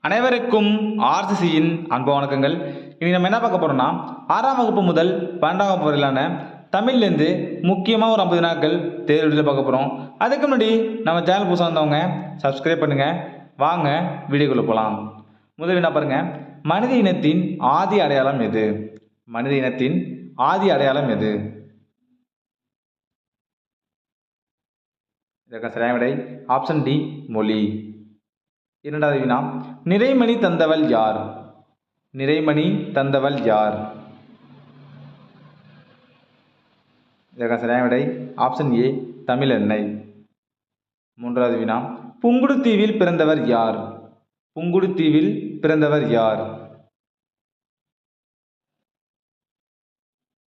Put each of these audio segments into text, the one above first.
அனைவருக்கும் ஆர்சிசியின் அன்பு வணக்கங்கள். இனி நம்ம என்ன பார்க்க போறோம்னா, 6ஆம் வகுப்பு முதல் 12ஆம் வகுப்பு வரையிலான தமிழ்லேருந்து முக்கியமாக ஒரு 50 நாட்கள் தேர்வு பார்க்க போகிறோம். அதுக்கு முன்னாடி நம்ம சேனல் புதுசாக வந்தவங்க சப்ஸ்கிரைப் பண்ணுங்க. வாங்க வீடியோக்குள்ள போகலாம். முதல் என்ன பாருங்க, மனித இனத்தின் ஆதி அடையாளம் எது? மனித இனத்தின் ஆதி அடையாளம் எது? இதற்கு சரியான விடை ஆப்ஷன் டி, மொழி. இரண்டாவது வினா, நிறைமணி தந்தவள் யார்? நிறைமணி தந்தவள் யார்? இதற்கு சரியான விடை ஆப்ஷன் ஏ, தமிழன்னை. மூன்றாவது வினா, புங்குடுதீவில் பிறந்தவர் யார்? புங்குடுதீவில் பிறந்தவர் யார்?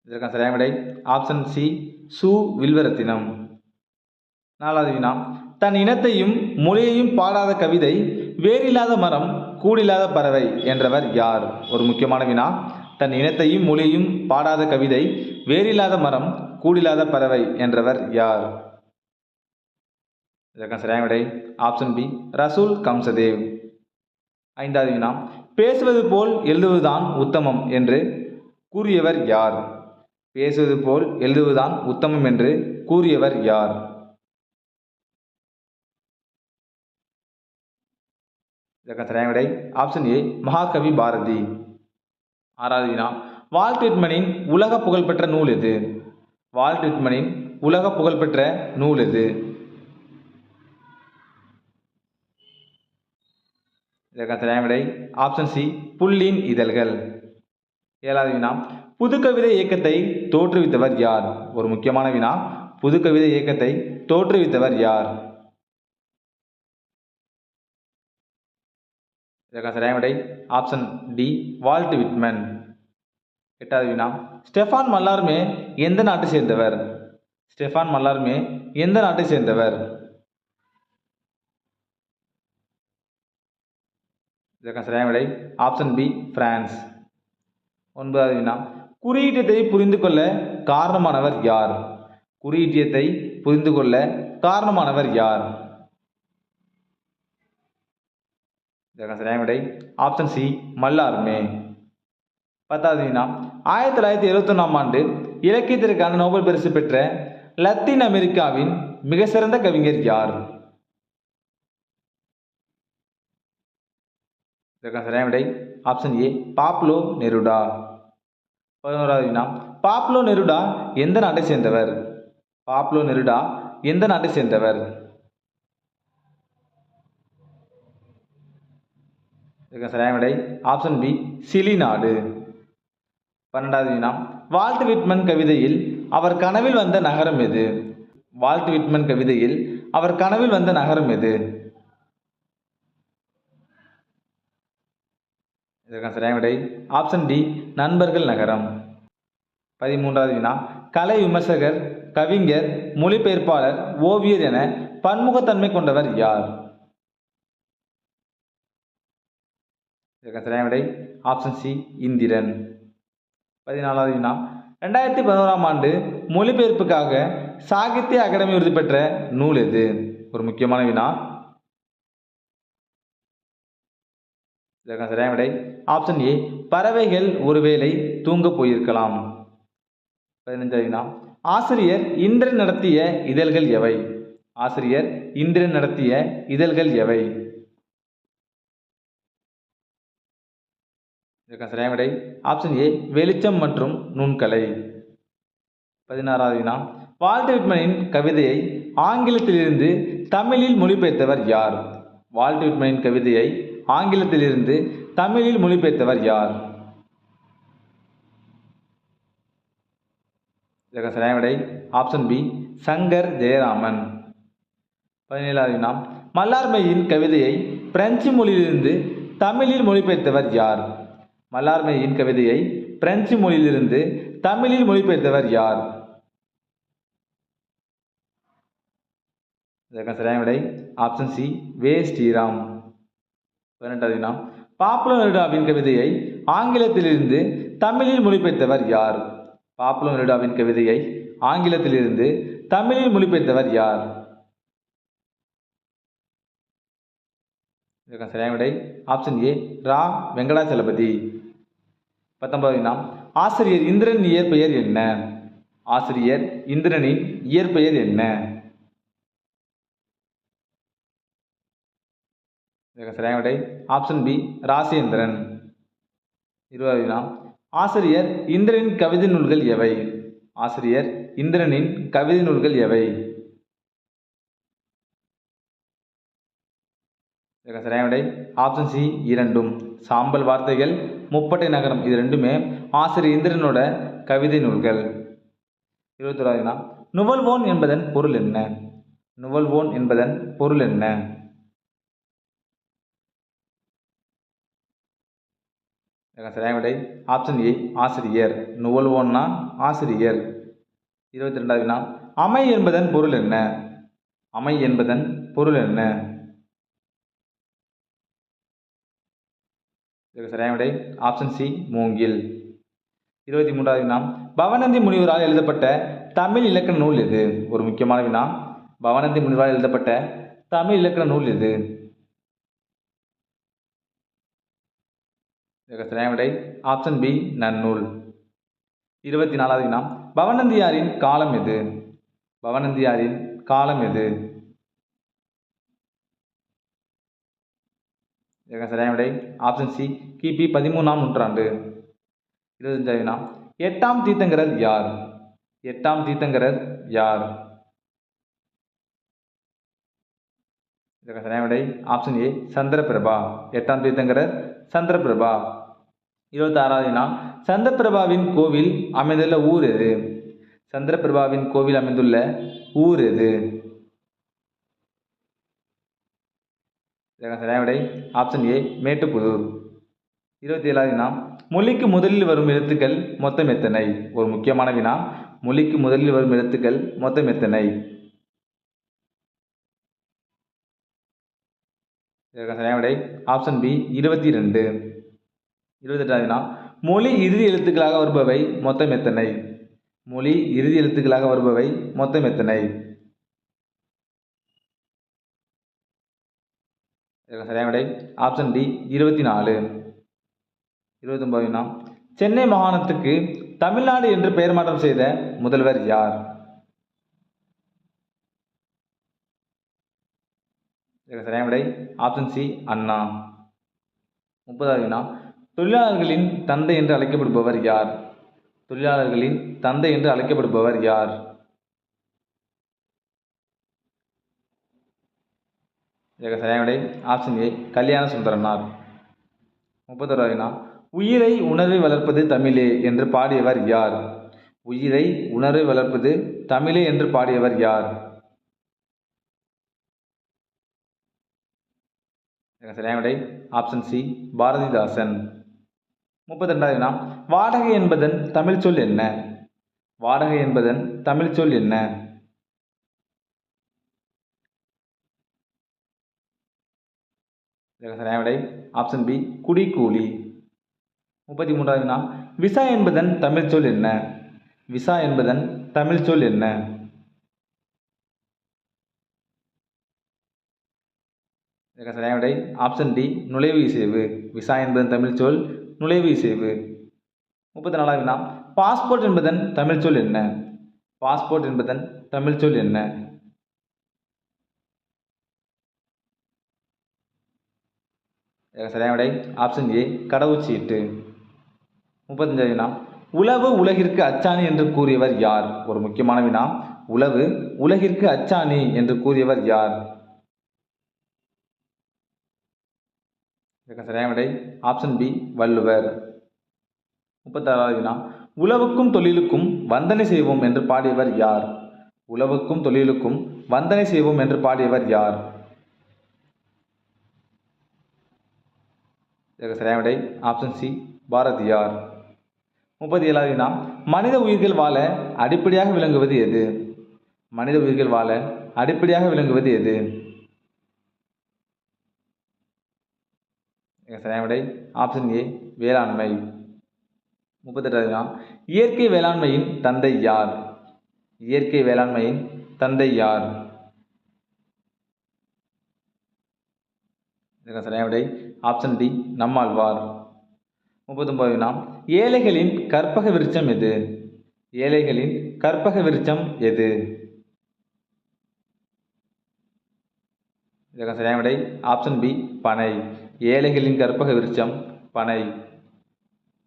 இதற்கு சரியான விடை ஆப்ஷன் சி, சு வில்வரத்தினம். நாலாவது வினா, தன் இனத்தையும் மொழியையும் பாடாத கவிதை வேறில்லாத மரம் கூடில்லாத பறவை என்றவர் யார்? ஒரு முக்கியமான வினா. தன் இனத்தையும் மொழியையும் பாடாத கவிதை வேறில்லாத மரம் கூடில்லாத பறவை என்றவர் யார்? இதற்கு சரியான விடை ஆப்ஷன் பி, ரசூல் கம்சதேவ். ஐந்தாவது வினா, பேசுவது போல் எழுதுவதுதான் உத்தமம் என்று கூறியவர் யார்? பேசுவது போல் எழுதுவதுதான் உத்தமம் என்று கூறியவர் யார்? இதற்கு சரியான விடை ஆப்ஷன் ஏ, மகாகவி பாரதி. ஆறாவது வினா, வால்ட் விட்மனின் உலக புகழ்பெற்ற நூல் எது? வால்ட் விட்மனின் உலக புகழ்பெற்ற நூல் எது? இதற்கு சரியான விடை ஆப்ஷன் சி, புல்லின் இதழ்கள். ஏழாவது வினா, புதுக்கவிதை இயக்கத்தை தோற்றுவித்தவர் யார்? ஒரு முக்கியமான வினா. புதுக்கவிதை இயக்கத்தை தோற்றுவித்தவர் யார்? இதற்கு சரியான விடை ஆப்ஷன் டி, வால்ட் விட்மன். எட்டாவது வினா, ஸ்டெஃபான் மல்லார்மே எந்த நாட்டை சேர்ந்தவர்? ஸ்டெஃபான் மல்லார்மே எந்த நாட்டை சேர்ந்தவர்? இதற்கு சரியான விடை ஆப்ஷன் பி, பிரான்ஸ். ஒன்பதாவது வினா, குறியீட்டத்தை புரிந்து கொள்ள காரணமானவர் யார்? குறியீட்டத்தை புரிந்து கொள்ள காரணமானவர் யார்? இதற்கு சரியான விடை ஆப்ஷன் சி, மல்லார்மே. பத்தாவது வினா, 1971ஆம் ஆண்டு இலக்கியத்திற்கான நோபல் பரிசு பெற்ற லத்தீன் அமெரிக்காவின் மிக சிறந்த கவிஞர் யார்? இதற்கு சரியான விடை ஆப்ஷன் ஏ, பாப்லோ நெருடா. 11வது வினா, பாப்லோ நெருடா எந்த நாட்டை சேர்ந்தவர்? பாப்லோ நெருடா எந்த நாட்டை சேர்ந்தவர்? இதற்கு சரியான விடை ஆப்ஷன் பி, சிலி நாடு. 12வது வினா, வால்ட் விட்மன் கவிதையில் அவர் கனவில் வந்த நகரம் எது? வால்ட் விட்மன் கவிதையில் அவர் கனவில் வந்த நகரம் எது? இதற்கு சரியான விடை ஆப்ஷன் டி, நண்பர்கள் நகரம். 13வது வினா, கலை விமர்சகர், கவிஞர், மொழிபெயர்ப்பாளர், ஓவியர் என பன்முகத்தன்மை கொண்டவர் யார்? இதற்கு சரியான விடை ஆப்ஷன் சி, இந்திரன். 14வது வினா, 2011ஆம் ஆண்டு மொழிபெயர்ப்புக்காக சாகித்ய அகாடமி விருது பெற்ற நூல் எது? ஒரு முக்கியமான வினா. இதற்கு சரியான விடை ஆப்ஷன் ஏ, பறவைகள் ஒருவேளை தூங்க போயிருக்கலாம். 15வது வினா, ஆசிரியர் இந்திரன் நடத்திய இதழ்கள் எவை? ஆசிரியர் இந்திரன் நடத்திய இதழ்கள் எவை? இதற்கு சரியான விடை ஆப்ஷன் ஏ, வெளிச்சம் மற்றும் நுண்கலை. 16வது வினா, வால்ட் விட்மனின் கவிதையை ஆங்கிலத்திலிருந்து தமிழில் மொழிபெயர்த்தவர் யார்? வால்ட் விட்மனின் கவிதையை ஆங்கிலத்திலிருந்து தமிழில் மொழிபெயர்த்தவர் யார்? இதற்கு சரியான விடை ஆப்ஷன் பி, சங்கர் ஜெயராமன். 17வது வினா, மல்லார்மையின் கவிதையை பிரெஞ்சு மொழியிலிருந்து தமிழில் மொழிபெயர்த்தவர் யார்? மல்லார்மையின் கவிதையை பிரெஞ்சு மொழியிலிருந்து தமிழில் மொழிபெயர்த்தவர் யார்? இதற்கு சரியான விடை ஆப்ஷன் சி, வே ஸ்ரீராம். 18வது வினா, பாப்லோ நெருடாவின் கவிதையை ஆங்கிலத்திலிருந்து தமிழில் மொழிபெயர்த்தவர் யார்? பாப்லோ நெருடாவின் கவிதையை ஆங்கிலத்திலிருந்து தமிழில் மொழிபெயர்த்தவர் யார்? இதற்கான சரியான விடை ஆப்ஷன் ஏ ரா வெங்கடாச்சலபதி. 19வது வினா ஆசிரியர் இந்திரன் இயற்பெயர் என்ன? ஆசிரியர் இந்திரனின் இயற்பெயர் என்ன? இதற்கு சரியான விடை ஆப்ஷன் பி ராசேந்திரன். 20வது வினா ஆசிரியர் இந்திரனின் கவிதை நூல்கள் எவை? ஆசிரியர் இந்திரனின் கவிதை நூல்கள் எவை? இதற்கு சரியான விடை ஆப்ஷன் சி இரண்டும். சாம்பல் வார்த்தைகள், முப்பட்டை நகரம் இது ரெண்டுமே ஆசிரியர் இந்திரனோட கவிதை நூல்கள். 21வது வினா நுவல்வோன் என்பதன் பொருள் என்ன? நுவல்வோன் என்பதன் பொருள் என்ன? சரியான விடை ஆப்ஷன் ஏ ஆசிரியர். நுவல்வோன்னா ஆசிரியர். 22வது வினா அமை என்பதன் பொருள் என்ன? அமை என்பதன் பொருள் என்ன? சரியான விடை ஆப்ஷன் சி மூங்கில். 23வது வினா பவணந்தி முனிவரால் எழுதப்பட்ட தமிழ் இலக்கண நூல் எது? ஒரு முக்கியமான வினா. பவணந்தி முனிவரால் எழுதப்பட்ட தமிழ் இலக்கண நூல் எது? சரியான விடை ஆப்ஷன் பி நன்னூல். 24வது வினா பவணந்தியாரின் காலம் எது? பவணந்தியாரின் காலம் எது? சரியான விடை ஆப்ஷன் சி கிபி 13ஆம் நூற்றாண்டு. 25வது வினா 8ஆம் தீர்த்தங்கரர் யார்? 8ஆம் தீர்த்தங்கரர் யார்? சரியான விடை ஆப்ஷன் ஏ சந்திரபிரபா. 8ஆம் தீர்த்தங்கரர் சந்திரபிரபா. 26வது வினா சந்திரபிரபாவின் கோவில் அமைந்துள்ள ஊர் எது? சந்திரபிரபாவின் கோவில் அமைந்துள்ள ஊர் எது? சரியான விடை ஆப்ஷன் ஏ மேட்டுப்புதூர். 27வது வினா மொழிக்கு முதலில் வரும் எழுத்துக்கள் மொத்தம் எத்தனை? ஒரு முக்கியமான வினா. மொழிக்கு முதலில் வரும் எழுத்துக்கள் மொத்தம் எத்தனை? சரியான விடை ஆப்ஷன் பி 22. 28வது வினா மொழி இறுதி எழுத்துக்களாக வருபவை மொத்தம் எத்தனை? மொழி இறுதி எழுத்துக்களாக வருபவை மொத்தம் எத்தனை? சரியான விடை ஆப்ஷன் டி 24. 29வது வினா சென்னை மாகாணத்துக்கு தமிழ்நாடு என்று பெயர் மாற்றம் செய்த முதல்வர் யார்? சரியான விடை ஆப்ஷன் சி அண்ணா. 30வது வினா தொழிலாளர்களின் தந்தை என்று அழைக்கப்படுபவர் யார்? தொழிலாளர்களின் தந்தை என்று அழைக்கப்படுபவர் யார்? சரியான விடை ஆப்ஷன் ஏ கல்யாண சுந்தரனார். 31வது வினா உயிரை உணர்வை வளர்ப்பது தமிழே என்று பாடியவர் யார்? உயிரை உணர்வை வளர்ப்பது தமிழே என்று பாடியவர் யார்? சரியான விடை ஆப்ஷன் சி பாரதிதாசன். 32வது வினா வாடகை என்பதன் தமிழ் சொல் என்ன? வாடகை என்பதன் தமிழ் சொல் என்ன? சரியான விடை ஆப்ஷன் பி குடிக்கூலி. 33வது வினா விசா என்பதன் தமிழ் சொல் என்ன? விசா என்பதன் தமிழ் சொல் என்ன? சரியான விடை ஆப்ஷன் டி நுழைவு இசைவு. விசா என்பதன் தமிழ் சொல் நுழைவு இசைவு. 34வது வினா பாஸ்போர்ட் என்பதன் தமிழ் சொல் என்ன? பாஸ்போர்ட் என்பதன் தமிழ் சொல் என்ன? சரியான விடை ஆப்ஷன் ஏ கடவுச்சீட்டு. 35வது வினா உழவு உலகிற்கு அச்சாணி என்று கூறியவர் யார்? ஒரு முக்கியமான வினா. உழவு உலகிற்கு அச்சாணி என்று கூறியவர் யார்? சரியான விடை ஆப்ஷன் பி வள்ளுவர். 36வது வினா உழவுக்கும் தொழிலுக்கும் வந்தனை செய்வோம் என்று பாடியவர் யார்? உழவுக்கும் தொழிலுக்கும் வந்தனை செய்வோம் என்று பாடியவர் யார்? சரியான விடை ஆப்ஷன் சி பாரதியார். 37வது வினா மனித உயிர்கள் வாழ அடிப்படையாக விளங்குவது எது? மனித உயிர்கள் வாழ அடிப்படையாக விளங்குவது எது? சரியான விடை ஆப்ஷன் ஏ வேளாண்மை. 38வது வினா இயற்கை வேளாண்மையின் தந்தை யார்? இயற்கை வேளாண்மையின் தந்தை யார்? இதுக்கு சரியான விடை ஆப்ஷன் டி நம்மாழ்வார். 39 வினா ஏழைகளின் கற்பக விருட்சம் எது? ஏழைகளின் கற்பக விருட்சம் எது? இதற்கு சரியான விடை ஆப்ஷன் பி பனை. ஏழைகளின் கற்பக விருட்சம் பனை.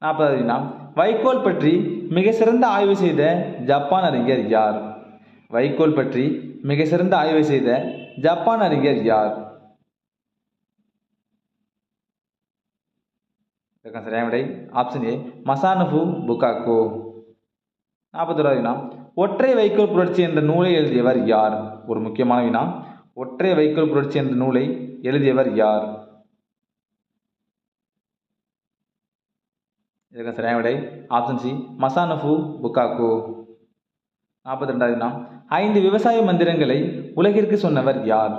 40வது வினா வைக்கோல் பற்றி மிக சிறந்த ஆய்வு செய்த ஜப்பான் அறிஞர் யார்? வைக்கோல் பற்றி மிக சிறந்த ஆய்வு செய்த ஜப்பான் அறிஞர் யார்? இதற்கு சரியான விடை ஆப்ஷன் ஏ மசானோபு புகாகோ. 41வது வினா ஒற்றை வைக்கோல் புரட்சி என்ற நூலை எழுதியவர் யார்? ஒரு முக்கியமான வினா. ஒற்றை வைக்கோல் புரட்சி என்ற நூலை எழுதியவர் யார்? இதற்கு சரியான விடை ஆப்ஷன் சி மசானோபு புகாகோ. 42வது வினா 5 விவசாய மந்திரங்களை உலகிற்கு சொன்னவர் யார்?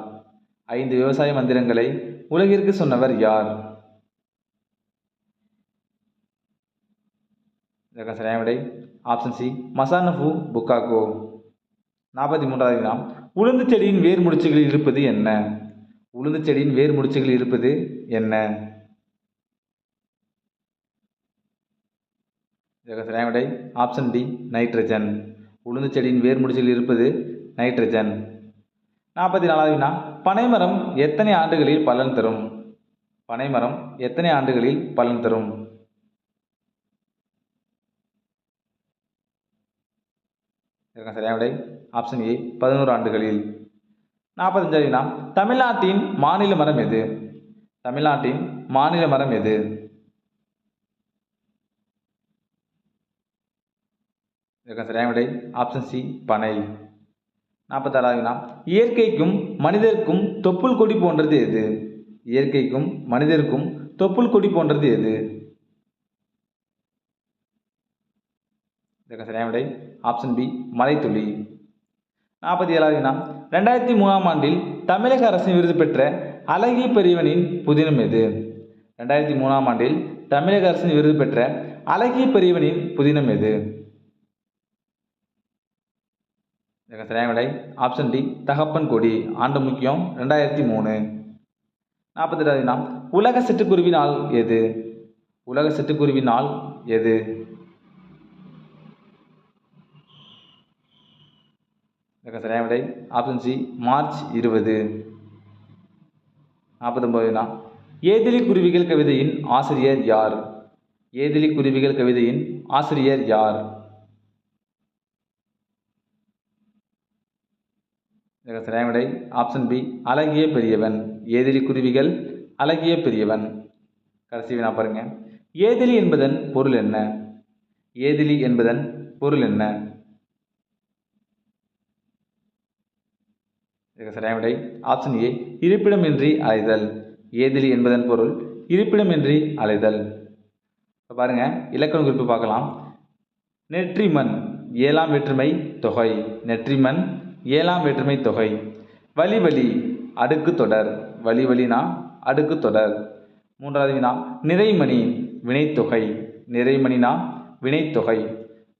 5 விவசாய மந்திரங்களை உலகிற்கு சொன்னவர் யார்? இதற்கு சரியான விடை ஆப்ஷன் சி மசானோபு புகாகோ. 43வது வினா உளுந்து செடியின் வேர் முடிச்சுகளில் இருப்பது என்ன? உளுந்து செடியின் வேர் முடிச்சுகளில் இருப்பது என்ன? இதற்கு சரியான விடை ஆப்ஷன் டி நைட்ரஜன். உளுந்து செடியின் வேர் முடிச்சுகளில் இருப்பது நைட்ரஜன். 44வது வினா பனைமரம் எத்தனை ஆண்டுகளில் பலன் தரும்? பனைமரம் எத்தனை ஆண்டுகளில் பலன் தரும்? இதற்கு சரியான விடை ஆப்ஷன் ஏ 11 ஆண்டுகளில். 45வது வினா தமிழ்நாட்டின் மாநில மரம் எது? தமிழ்நாட்டின் மாநில மரம் எது? இதற்கு சரியான விடை ஆப்ஷன் சி பனை. 46வது வினா இயற்கைக்கும் மனிதருக்கும் தொப்புள் கொடி போன்றது எது? இயற்கைக்கும் மனிதருக்கும் தொப்புள் கொடி போன்றது எது? இதற்கு சரியான விடை ஆப்ஷன் பி மலைத்துளி. 47வது வினா 2003ஆம் ஆண்டில் தமிழக அரசின் விருது பெற்ற அழகிய பெரியவனின் புதினம் எது? 2003ஆம் ஆண்டில் தமிழக அரசின் விருது பெற்ற அழகிய பெரியவனின் புதினம் எது? இதற்கு சரியான விடை ஆப்ஷன் டி தகப்பன் கொடி. ஆண்டு முக்கியம் 2003. 42வது வினா உலக சிட்டுக்குருவி நாள் எது? உலக சிட்டுக்குருவி நாள் எது? இதற்கு சரியான விடை ஆப்ஷன் சி மார்ச் 20. 49வது வினா ஏதிலி குருவிகள் கவிதையின் ஆசிரியர் யார்? ஏதிலி குருவிகள் கவிதையின் ஆசிரியர் யார்? இதற்கு சரியான விடை ஆப்ஷன் பி அழகிய பெரியவன். ஏதிலி குருவிகள் அழகிய பெரியவன். கடைசி வினா பாருங்க. ஏதிலி என்பதன் பொருள் என்ன? ஏதிலி என்பதன் பொருள் என்ன? இதற்கு சரியான விடை ஆப்ஷன் ஏ இருப்பிடமின்றி அலைதல். ஏதிலி என்பதன் பொருள் இருப்பிடமின்றி அலைதல். இப்போ பாருங்க இலக்கண குறிப்பு பார்க்கலாம். நெற்றிமண் 7ஆம் வேற்றுமை தொகை. நெற்றிமண் 7ஆம் வேற்றுமை தொகை. வழி வழி அடுக்கு தொடர். வழி வழினா அடுக்கு தொடர். 3வது வினா நிறைமணி வினைத்தொகை. நிறைமணினா வினைத்தொகை.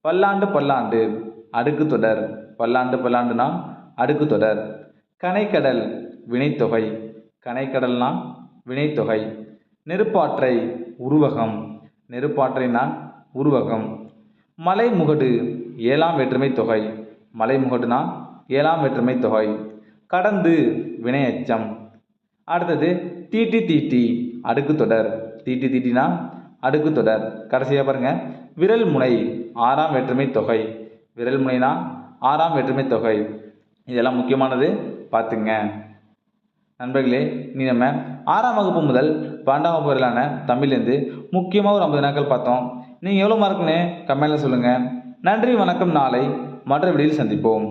பல்லாண்டு பல்லாண்டு அடுக்கு தொடர். பல்லாண்டு பல்லாண்டுனா அடுக்கு தொடர். கனைக்கடல் வினைத்தொகை. கனைக்கடல்னா வினைத்தொகை. நெருப்பாற்றை உருவகம். நெருப்பாற்றைனா உருவகம். மலைமுகடு 7ஆம் வேற்றுமை தொகை. மலைமுகடுனா 7ஆம் வேற்றுமை தொகை. கடந்து வினையச்சம். அடுத்தது தீட்டி தீட்டி அடுக்கு தொடர். தீட்டி தீட்டினா அடுக்கு தொடர். கடைசியாக பாருங்க விரல் முனை 6ஆம் வேற்றுமை தொகை. விரல் முனைனா 6ஆம் வேற்றுமை தொகை. இதெல்லாம் முக்கியமானது பார்த்துங்க நண்பர்களே. நீ நம்ம 6ஆம் வகுப்பு முதல் 12ஆம் வகுப்பு வரையிலான தமிழ்லேருந்து முக்கியமாக ஒரு 50 நாட்கள் பார்த்தோம். நீங்கள் எவ்வளோ மார்க்குன்னு கமெண்ட்டில் சொல்லுங்கள். நன்றி வணக்கம். நாளை மற்ற வீடியோவில் சந்திப்போம்.